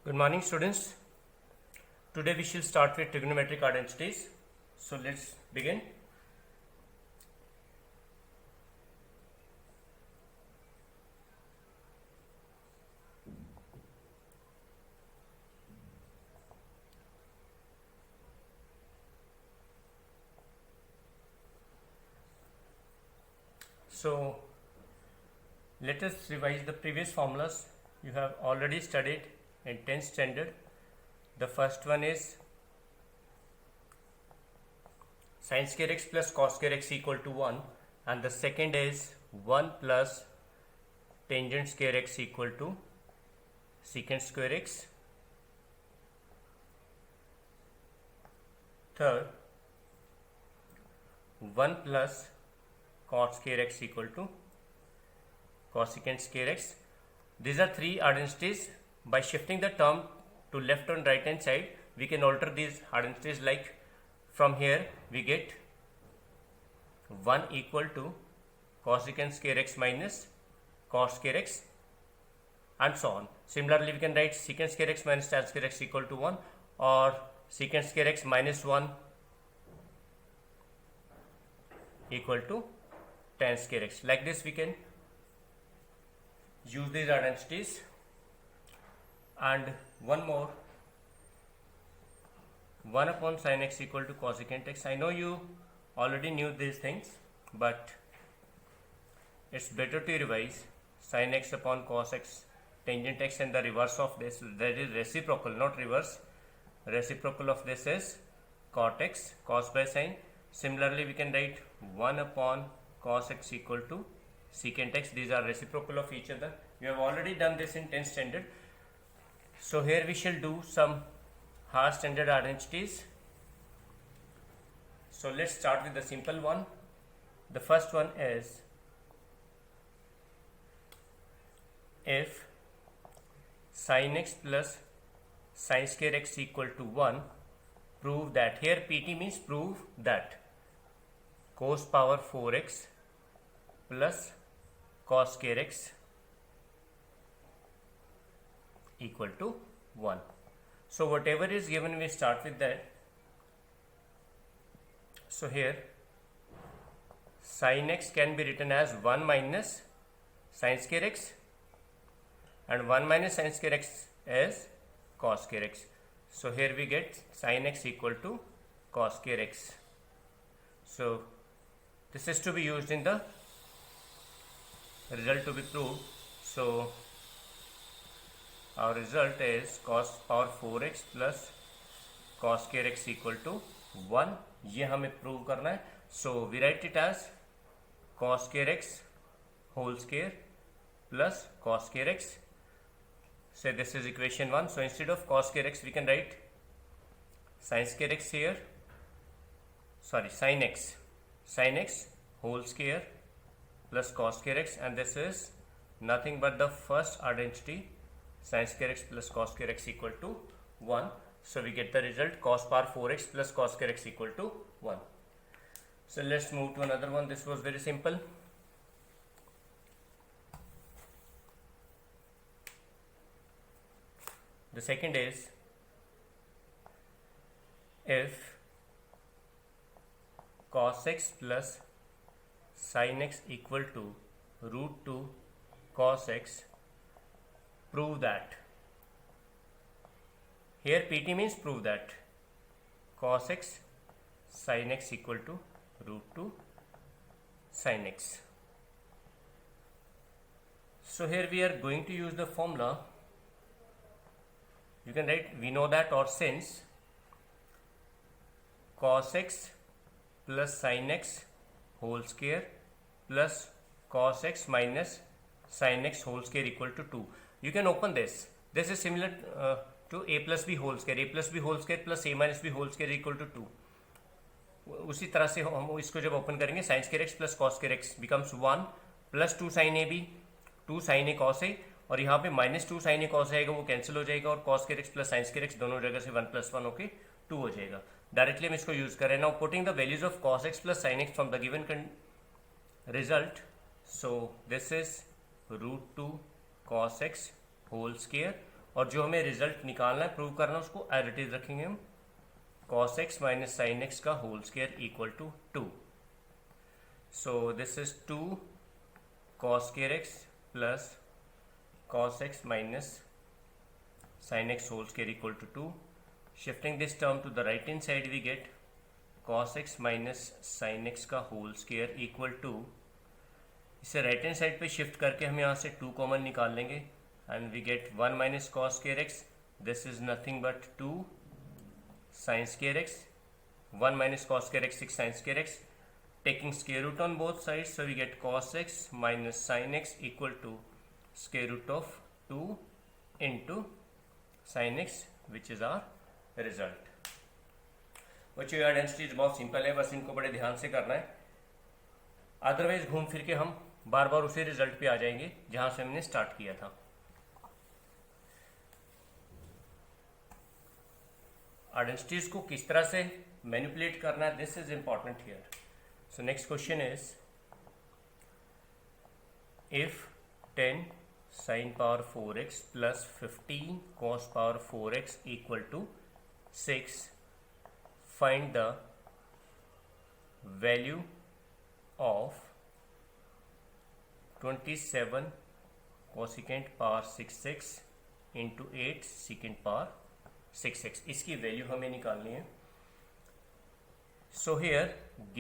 Good morning, students. Today we shall start with trigonometric identities. So let's begin. So let us revise the previous formulas you have already studied in 10th standard. The first one is sin square x plus cos square x equal to 1, and the second is 1 plus tangent square x equal to secant square x. Third, 1 plus cos square x equal to cosecant square x. These are three identities. By shifting the term to left and right hand side, we can alter these identities, like from here we get 1 equal to cosecant square x minus cos square x, and so on. Similarly, we can write secant square x minus tan square x equal to 1, or secant square x minus 1 equal to tan square x. Like this we can use these identities. And one more, 1 upon sin x equal to cosecant x. I know you already knew these things, but it's better to revise. Sin x upon cos x, tangent x, and the reverse of this, that is reciprocal, not reverse. Reciprocal of this is cot x, cos by sin. Similarly, we can write 1 upon cos x equal to secant x. These are reciprocal of each other. You have already done this in 10th standard. So here we shall do some higher standard identities. So let's start with the simple one. The first one is, if sin x plus sin square x equal to 1, prove that. Here PT means prove that cos power 4x plus cos square x equal to 1. So whatever is given, we start with that. So here sin x can be written as 1 minus sin square x, and 1 minus sin square x as cos square x. So here we get sin x equal to cos square x. So this is to be used in the result to be proved. So our result is cos power 4x plus cos square x equal to 1. ये हमें prove करना है. So we write it as cos square x whole square plus cos square x. So this is equation 1. So instead of cos square x, we can write sin square x here. Sorry, sin x whole square plus cos square x, and this is nothing but the first identity, sin square x plus cos square x equal to 1. So we get the result cos power 4x plus cos square x equal to 1. So let's move to another one. This was very simple. The second is, if cos x plus sin x equal to root 2 cos x, prove that. Here PT means prove that cos x sin x equal to root 2 sin x. So here we are going to use the formula. You can write, we know that, or since cos x plus sin x whole square plus cos x minus sin x whole square equal to 2. You can open this. This is similar to a plus b whole square. A plus b whole square plus a minus b whole square equal to 2. उसी तरह से हम इसको जब open करेंगे, sin square x plus cos square x becomes 1 plus 2 sin a b, 2 sin a cos a, और यहाँ पे minus 2 sin a cos आएगा, वो कैंसिल हो जाएगा, और cos square x plus sin square x दोनों जगह से 1 plus 1 होके 2 हो जाएगा. डायरेक्टली हम इसको यूज करें. Now putting the values of cos x plus sin x from the given result. So this is root 2 cos x whole square और जो हमें रिजल्ट निकालना है, प्रूव करना है, उसको एज इट इज रखेंगे हम, cos x minus sine X का whole square equal to 2. So this is 2 cos square x plus cos x minus sin x whole square equal to 2. Shifting this term to the right hand side, we get cos x minus sin x का whole square equal to, इसे right hand side पे shift करके हम यहाँ से 2 common निकाल लेंगे and we get 1 minus cos square x. This is nothing but 2 sine square x. 1 minus cos square x 6 sine square x. Taking square root on both sides, so we get cos x minus sin x equal to square root of 2 into sin x, which is our result. बच्चों यार densities बहुत simple है, बस इनको बड़े ध्यान से करना है, अदरवाइज घूम फिर के हम बार बार उसी रिजल्ट पे आ जाएंगे जहां से हमने स्टार्ट किया था. आइडेंटिटीज को किस तरह से मैनिपुलेट करना है, this is important here. So next question is, if 10 sin power 4x plus 15 cos power 4x equal to 6, find the value of 27 cosecant power 6x into 8 secant power 6x. इसकी value हमें निकालनी है. So here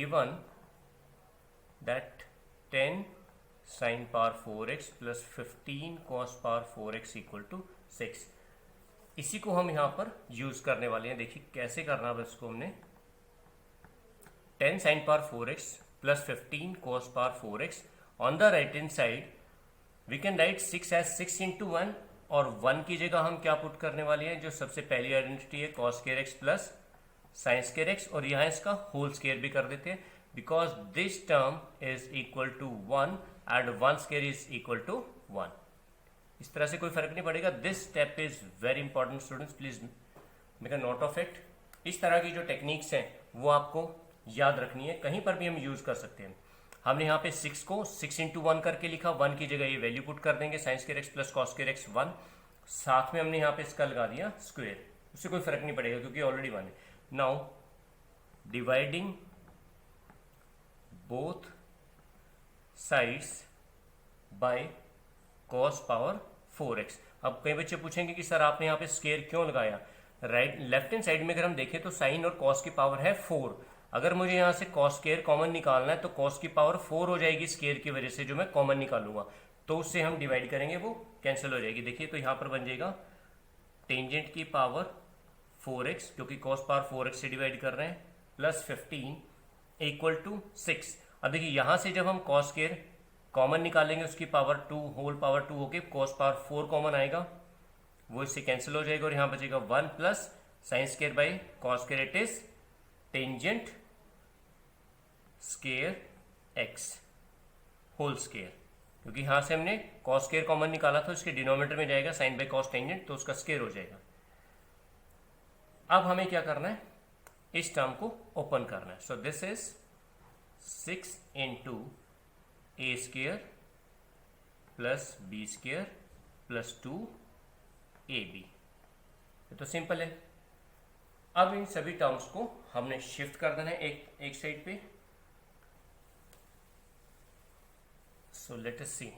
given that 10 sin power 4x plus 15 cos power 4x equal to 6, इसी को हम यहाँ पर use करने वाले हैं. देखिए कैसे करना है इसको. हमने 10 sin power 4x plus 15 cos power 4x on the right hand side we can write 6 as 6 into 1, और 1 की जगह हम क्या पुट करने वाले हैं, जो सबसे पहली आइडेंटिटी है cos square x plus sin square x, और यहाँ इसका होल स्क्वायर भी कर देते हैं because this term is equal to 1 and 1 square is equal to 1. इस तरह से कोई फर्क नहीं पड़ेगा. This step is very important students, please make a note of it. इस तरह की जो टेक्निक्स हैं वो आपको याद रखनी है, कहीं पर भी हम यूज कर सकते हैं. हमने यहाँ पे 6 को 6 इंटू 1 करके लिखा, 1 की जगह ये वैल्यू पुट कर देंगे sign square x plus cos square x 1, साथ में हमने यहाँ पे इसका लगा दिया स्क्वायर, उससे कोई फर्क नहीं पड़ेगा क्योंकि ऑलरेडी 1 है. Now dividing both sides by cos power 4x. अब कई बच्चे पूछेंगे कि सर आपने यहाँ पे स्क्वायर क्यों लगाया. राइट लेफ्ट हैंड साइड में अगर हम देखें तो साइन और कॉस की पावर है 4. अगर मुझे यहाँ से कॉस स्क्वायर कॉमन निकालना है तो कॉस की पावर 4 हो जाएगी स्क्वायर की वजह से, जो मैं कॉमन निकालूंगा तो उससे हम डिवाइड करेंगे वो कैंसिल हो जाएगी. देखिए तो यहाँ पर बन जाएगा टेंजेंट की पावर 4x, क्योंकि कॉस पावर 4x से डिवाइड कर रहे हैं, प्लस 15 इक्वल टू 6. अब देखिए यहाँ से जब हम कॉस स्क्वायर कॉमन निकालेंगे उसकी पावर 2 होल पावर 2 होके कॉस पावर 4 कॉमन आएगा, वो इससे कैंसिल हो जाएगा और यहाँ बचेगा 1 plus sine square by cos square, it is tangent square x whole square, क्योंकि यहाँ से हमने कॉस स्क्वायर कॉमन निकाला था, उसके डिनोमिनेटर में जाएगा साइन बाई कॉस टेंजेंट, तो उसका स्क्वायर हो जाएगा. अब हमें क्या करना है, इस टर्म को ओपन करना है. So this is 6 into a square plus b square plus 2 a b. ये तो सिंपल है. अब इन सभी टर्म्स को हमने शिफ्ट कर देना है एक साइड पे. सो लेट अस सी.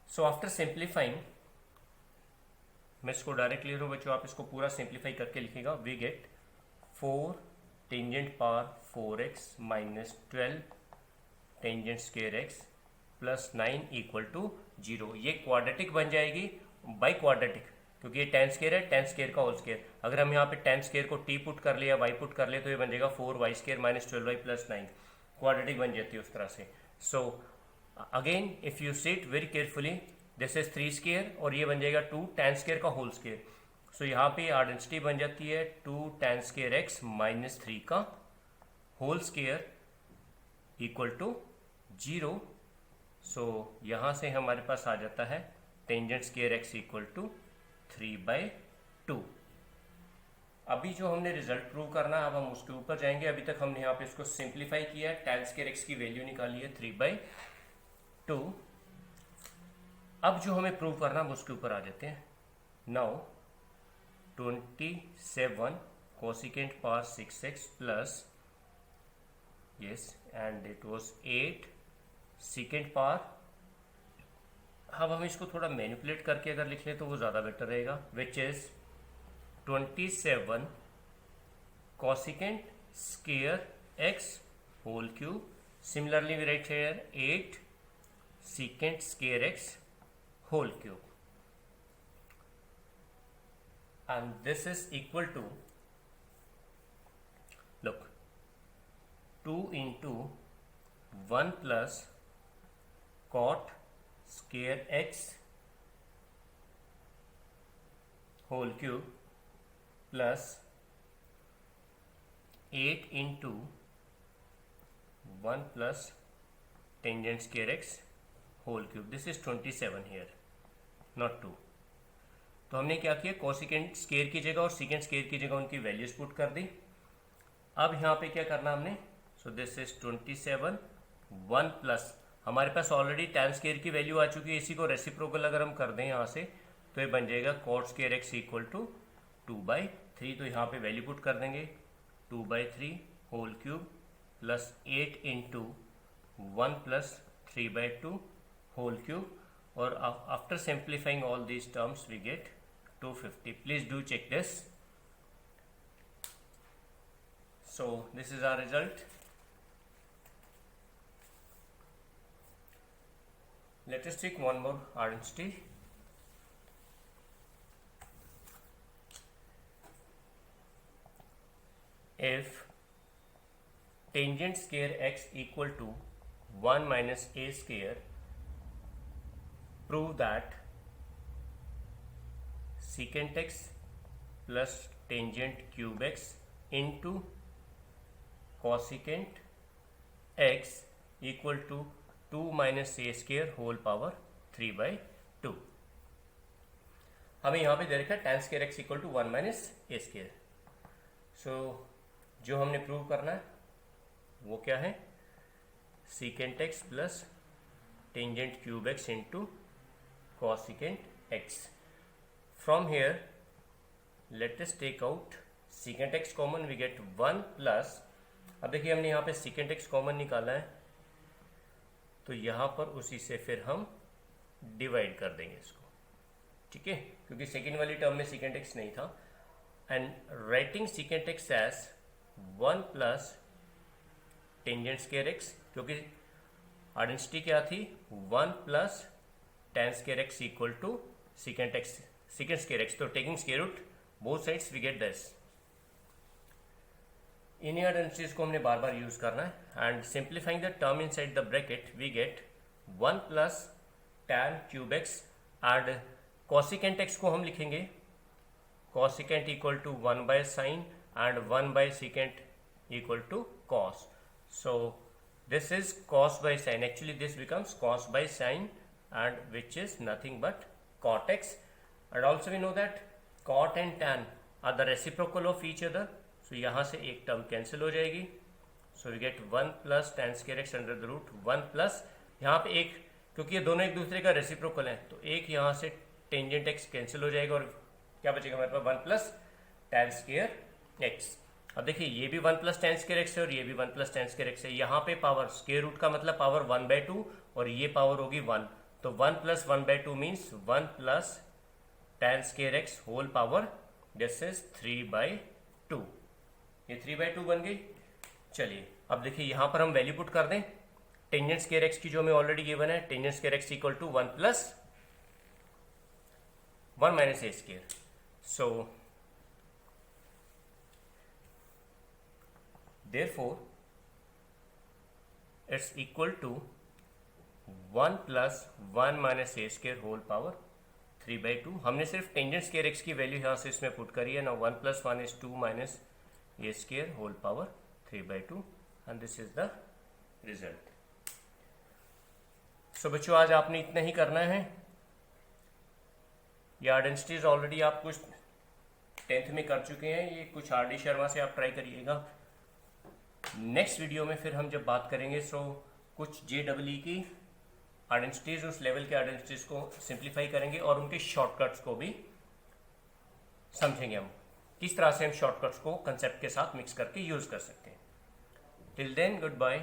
सो आफ्टर सिंप्लीफाइंग, मैं इसको डायरेक्ट लिख रहा हूँ बच्चों, आप इसको पूरा सिंप्लीफाई करके लिखेगा. We get 4 tangent power 4x minus 12 tangent square x plus 9 equal to 0. ये क्वाड्रेटिक बन जाएगी बाई क्वाड्रेटिक, क्योंकि ये टेन स्क्वायर है, टेन स्क्वायर का होल स्क्वायर. अगर हम यहाँ पे टेन स्क्वायर को टी पुट कर ले या वाई पुट कर ले तो ये बन जाएगा 4y square minus 12y plus 9. Quadratic बन जाती है उस तरह से. So again if you see it very carefully, this is 3 square और ये बन जाएगा 2 tan स्क्वायर का होल स्क्वायर. सो यहाँ पे आइडेंटिटी बन जाती है 2 tan स्क्वायर एक्स माइनस 3 का whole square equal to 0. So यहाँ से हमारे पास आ जाता है tangent square x equal to 3/2. अभी जो हमने रिजल्ट प्रूव करना है अब हम उसके ऊपर जाएंगे। अभी तक हमने यहाँ पे इसको सिंप्लीफाई किया है, tan स्क्वायर x की वैल्यू निकाली है 3/2। अब जो हमें प्रूव करना है उसके ऊपर आ जाते हैं। Now 27 cosecant power 6x plus yes and it was 8 secant power। अब हम इसको थोड़ा मैनिपुलेट करके अगर लिख लें तो वो ज़्यादा बेटर रहेगा, which is 27 cosecant square x whole cube। Similarly we write here 8 secant square x whole cube, and this is equal to, look, 2 into 1 plus cot square x whole cube plus 8 into 1 plus tangent square x whole cube। This is 27 here, not 2। तो हमने क्या किया, cosecant square की जगह और secant square की जगह उनकी वैल्यूज पुट कर दी। अब यहाँ पे क्या करना हमने, सो दिस इज 27 1 प्लस, हमारे पास ऑलरेडी tan स्केयर की वैल्यू आ चुकी है, इसी को रेसिप्रोकल अगर हम कर दें यहाँ से तो ये बन जाएगा cot square x equal to 2/3। तो यहाँ पे वैल्यू पुट कर देंगे 2/3 whole cube plus 8 into 1 plus 3/2 whole cube, और after simplifying all these terms we get 250। please do check this। so this is our result। let us take one more identity। if tangent square x equal to 1 minus a square, prove that secant x plus tangent cube x into cosecant x equal to 2 minus a square whole power 3/2। हमें यहाँ पे दे रखा है tan square x equal to 1 minus a square। सो जो हमने prove करना है वो क्या है, secant x plus tangent cube x into cosecant x। from here let us take out secant x common, we get 1 plus, अब देखिए हमने यहाँ पे secant x कॉमन निकाला है तो यहाँ पर उसी से फिर हम डिवाइड कर देंगे इसको, ठीक है, क्योंकि सेकेंड वाली टर्म में secant x नहीं था। And writing secant x as 1 plus tangent square x, क्योंकि आइडेंटिटी क्या थी 1 plus tan square x equal to secant square x। तो taking square root both sides we get this. इन्हीं identities को हमने बार बार यूज करना है। And simplifying the term inside the bracket we get 1 plus tan cube x, and cosecant x को हम लिखेंगे cosecant equal to 1/sin and 1/secant equal to cos। So this is cos by sin, actually this becomes cos by sin and which is nothing but cot x। and also we know that cot and tan are the reciprocal of each other। so यहाँ से एक term cancel हो जाएगी, so we get 1 plus tan square x under the root 1 plus, यहाँ पे एक, क्योंकि ये दोनों एक दूसरे का रेसिप्रोकल है तो एक यहाँ से टेंजेंट x कैंसिल हो जाएगा और क्या बचेगा हमारे पास 1 प्लस tan स्क्वायर x। अब देखिए ये भी 1 प्लस tan स्क्वायर x है और ये भी 1 प्लस tan स्क्वायर x है। यहाँ पे पावर स्क्वायर रूट का मतलब पावर 1/2 और ये पावर होगी 1, तो 1 plus 1/2 means 1 plus tan square x whole power, this is 3/2। ये 3/2 बन गई। चलिए अब देखिए यहाँ पर हम वैल्यू पुट कर दें टेंजेंट स्क्वायर x की, जो हमें ऑलरेडी गिवन है, tangent square x equal to 1 plus 1 minus a square. So therefore it's equal to 1 plus 1 minus a square whole power 3/2। हमने सिर्फ टेंजेंट स्क्वायर x की वैल्यू यहाँ से इसमें पुट करी है ना, 1 plus 1 is 2 minus a square whole power 3/2 and this is the result। सो बच्चों आज आपने इतना ही करना है। ये आइडेंटिटीज ऑलरेडी आप कुछ 10th में कर चुके हैं, ये कुछ RD शर्मा से आप ट्राई करिएगा। नेक्स्ट वीडियो में फिर हम जब बात करेंगे कुछ JEE की आइडेंटिटीज, उस लेवल के आइडेंटिटीज को सिंप्लीफाई करेंगे और उनके शॉर्टकट्स को भी समझेंगे हम, किस तरह से हम शॉर्टकट्स को कंसेप्ट के साथ मिक्स करके यूज कर सकते हैं। Till then good bye.